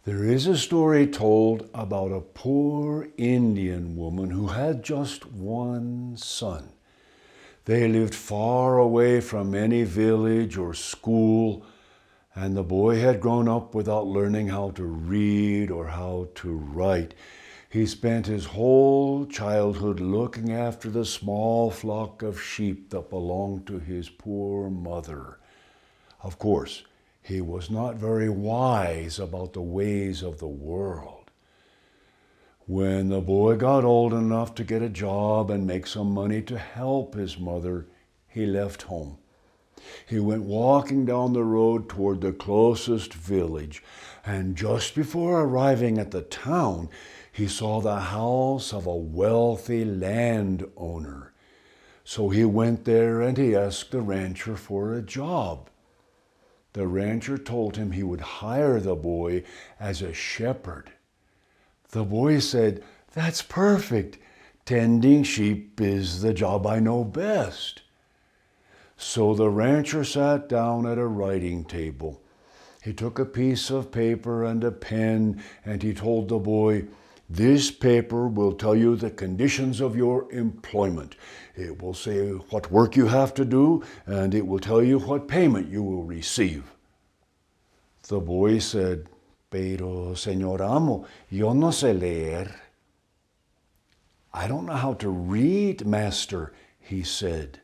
There is a story told about a poor Indian woman who had just one son. They lived far away from any village or school, and the boy had grown up without learning how to read or how to write. He spent his whole childhood looking after the small flock of sheep that belonged to his poor mother. Of course, he was not very wise about the ways of the world. When the boy got old enough to get a job and make some money to help his mother, he left home. He went walking down the road toward the closest village, and just before arriving at the town, he saw the house of a wealthy landowner. So he went there and he asked the rancher for a job. The rancher told him he would hire the boy as a shepherd. The boy said, "That's perfect. Tending sheep is the job I know best." So the rancher sat down at a writing table. He took a piece of paper and a pen, and he told the boy, "This paper will tell you the conditions of your employment. It will say what work you have to do, and it will tell you what payment you will receive." The boy said, "Pero, señor amo, yo no sé leer." "I don't know how to read, master," he said.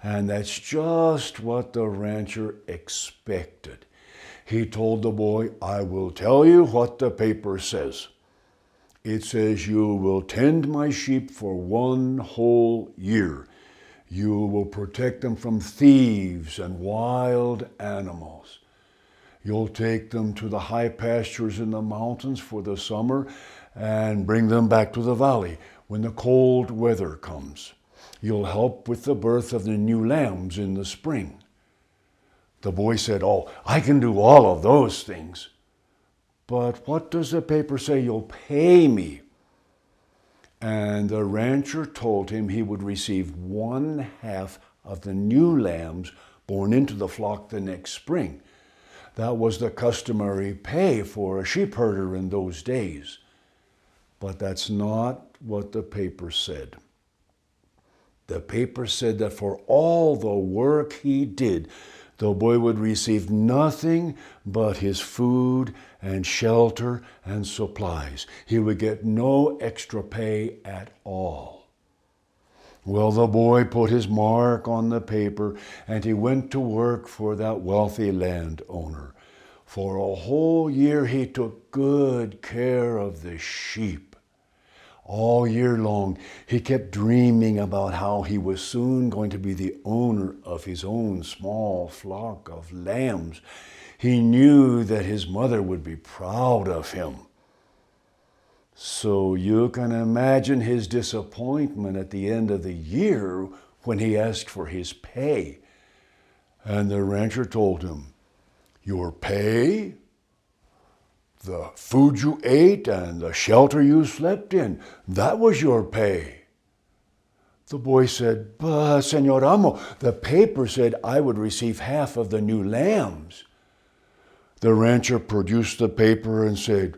And that's just what the rancher expected. He told the boy, "I will tell you what the paper says. It says you will tend my sheep for 1 whole year. You will protect them from thieves and wild animals. You'll take them to the high pastures in the mountains for the summer and bring them back to the valley when the cold weather comes. You'll help with the birth of the new lambs in the spring." The boy said, "Oh, I can do all of those things. But what does the paper say you'll pay me?" And the rancher told him he would receive 1/2 of the new lambs born into the flock the next spring. That was the customary pay for a sheep herder in those days. But that's not what the paper said. The paper said that for all the work he did, the boy would receive nothing but his food and shelter and supplies. He would get no extra pay at all. Well, the boy put his mark on the paper and he went to work for that wealthy landowner. For a whole year he took good care of the sheep. All year long, he kept dreaming about how he was soon going to be the owner of his own small flock of lambs. He knew that his mother would be proud of him. So you can imagine his disappointment at the end of the year when he asked for his pay. And the rancher told him, "Your pay? The food you ate and the shelter you slept in, that was your pay." The boy said, "But, señor amo, the paper said I would receive 1/2 of the new lambs." The rancher produced the paper and said,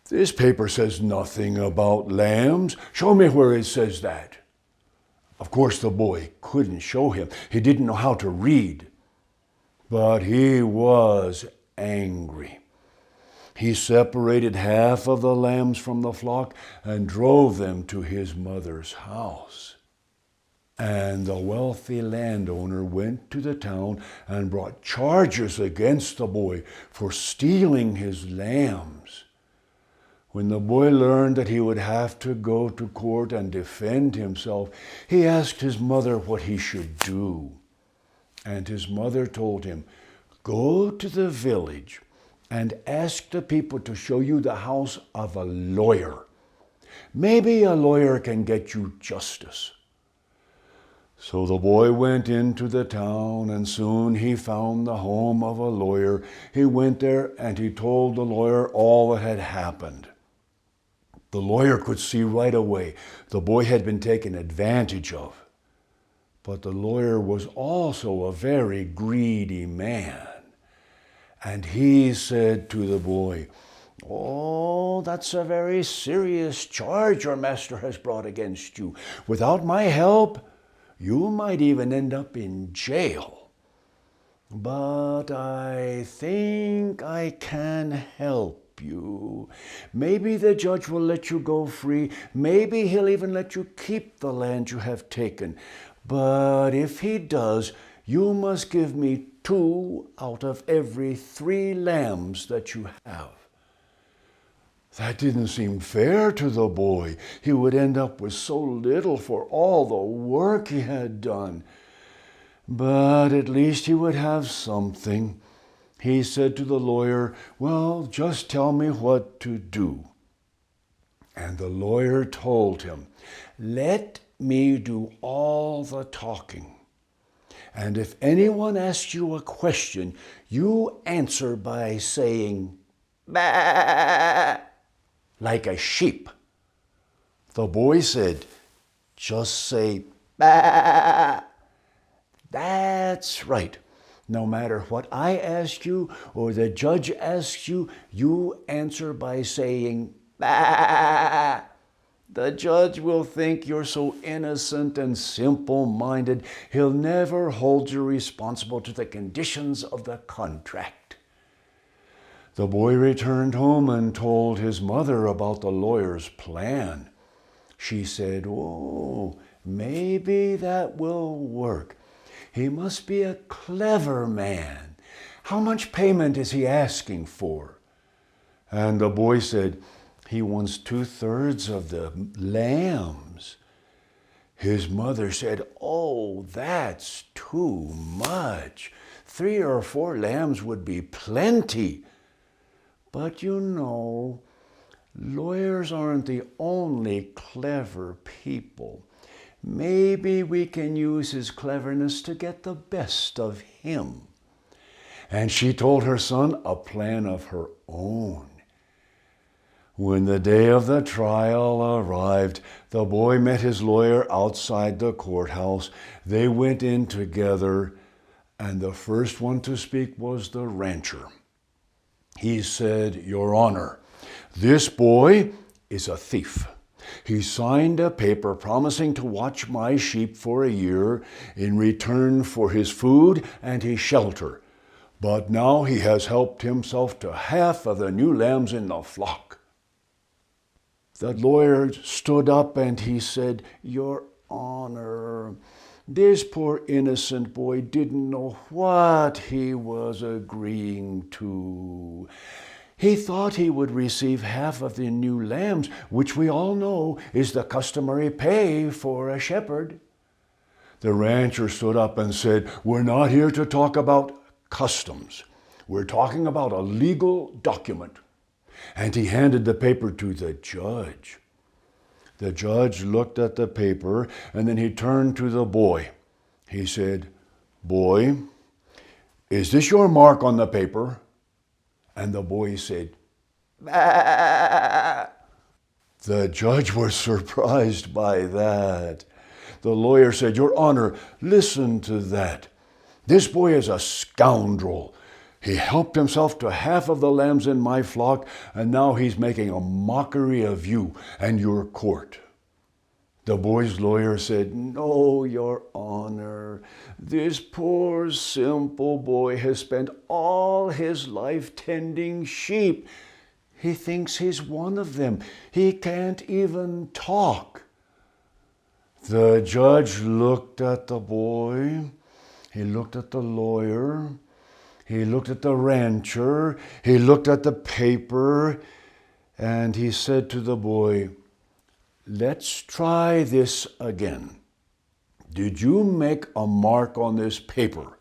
"This paper says nothing about lambs. Show me where it says that." Of course, the boy couldn't show him. He didn't know how to read. But he was angry. He separated 1/2 of the lambs from the flock and drove them to his mother's house. And the wealthy landowner went to the town and brought charges against the boy for stealing his lambs. When the boy learned that he would have to go to court and defend himself, he asked his mother what he should do. And his mother told him, "Go to the village and ask the people to show you the house of a lawyer. Maybe a lawyer can get you justice." So the boy went into the town, and soon he found the home of a lawyer. He went there and he told the lawyer all that had happened. The lawyer could see right away the boy had been taken advantage of. But the lawyer was also a very greedy man. And he said to the boy, "Oh, that's a very serious charge your master has brought against you. Without my help, you might even end up in jail. But I think I can help you. Maybe the judge will let you go free. Maybe he'll even let you keep the land you have taken. But if he does, you must give me 2 out of every 3 lambs that you have." That didn't seem fair to the boy. He would end up with so little for all the work he had done. But at least he would have something. He said to the lawyer, "Well, just tell me what to do." And the lawyer told him, "Let me do all the talking. And if anyone asks you a question, you answer by saying, 'Baaaa,' like a sheep." The boy said, "Just say, 'Baaaa.'" "That's right. No matter what I ask you or the judge asks you, you answer by saying, 'Baaaa.' The judge will think you're so innocent and simple-minded, he'll never hold you responsible to the conditions of the contract." The boy returned home and told his mother about the lawyer's plan. She said, "Oh, maybe that will work. He must be a clever man. How much payment is he asking for?" And the boy said, "He wants 2/3 of the lambs." His mother said, "Oh, that's too much. 3 or 4 lambs would be plenty." But you know, lawyers aren't the only clever people. Maybe we can use his cleverness to get the best of him. And she told her son a plan of her own. When the day of the trial arrived, the boy met his lawyer outside the courthouse. They went in together, and the first one to speak was the rancher. He said, "Your Honor, this boy is a thief. He signed a paper promising to watch my sheep for a year in return for his food and his shelter. But now he has helped himself to half of the new lambs in the flock." The lawyer stood up and he said, "Your Honor, this poor innocent boy didn't know what he was agreeing to. He thought he would receive half of the new lambs, which we all know is the customary pay for a shepherd." The rancher stood up and said, "We're not here to talk about customs. We're talking about a legal document." And he handed the paper to the judge. The judge looked at the paper and then he turned to the boy. He said, "Boy, is this your mark on the paper?" And the boy said, "Baaaa." The judge was surprised by that. The lawyer said, "Your Honor, listen to that. This boy is a scoundrel. He helped himself to half of the lambs in my flock, and now he's making a mockery of you and your court." The boy's lawyer said, "No, Your Honor. This poor, simple boy has spent all his life tending sheep. He thinks he's one of them. He can't even talk." The judge looked at the boy. He looked at the lawyer. He looked at the rancher. He looked at the paper. And he said to the boy, "Let's try this again. Did you make a mark on this paper?"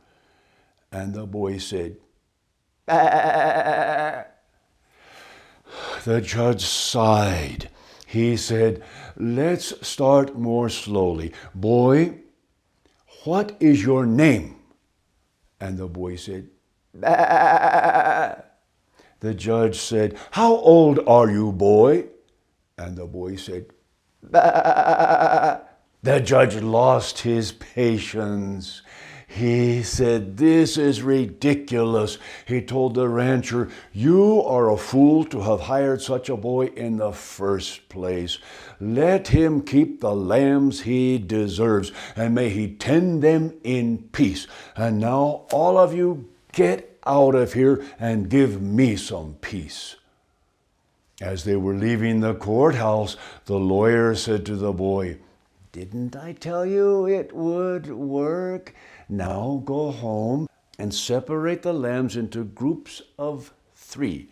And the boy said, "Baaaa." The judge sighed. He said, "Let's start more slowly. Boy, what is your name?" And the boy said, "Baaaa." The judge said, "How old are you, boy?" And the boy said, "Baaaa." The judge lost his patience. He said, "This is ridiculous." He told the rancher, "You are a fool to have hired such a boy in the first place. Let him keep the lambs he deserves, and may he tend them in peace. And now all of you get out of here and give me some peace." As they were leaving the courthouse, the lawyer said to the boy, "Didn't I tell you it would work? Now go home and separate the lambs into groups of 3.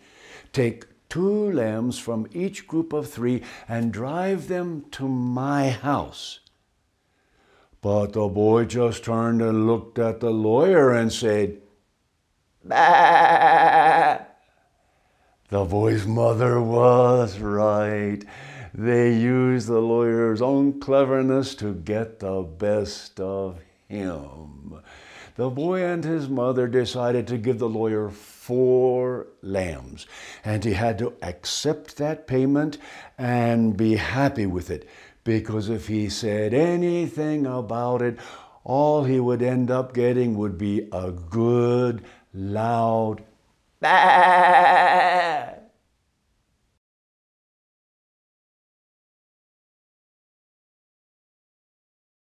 Take 2 lambs from each group of 3 and drive them to my house." But the boy just turned and looked at the lawyer and said, "Baaaa." The boy's mother was right. They used the lawyer's own cleverness to get the best of him. The boy and his mother decided to give the lawyer 4 lambs, and he had to accept that payment and be happy with it, because if he said anything about it, all he would end up getting would be a good, loud Baaaa.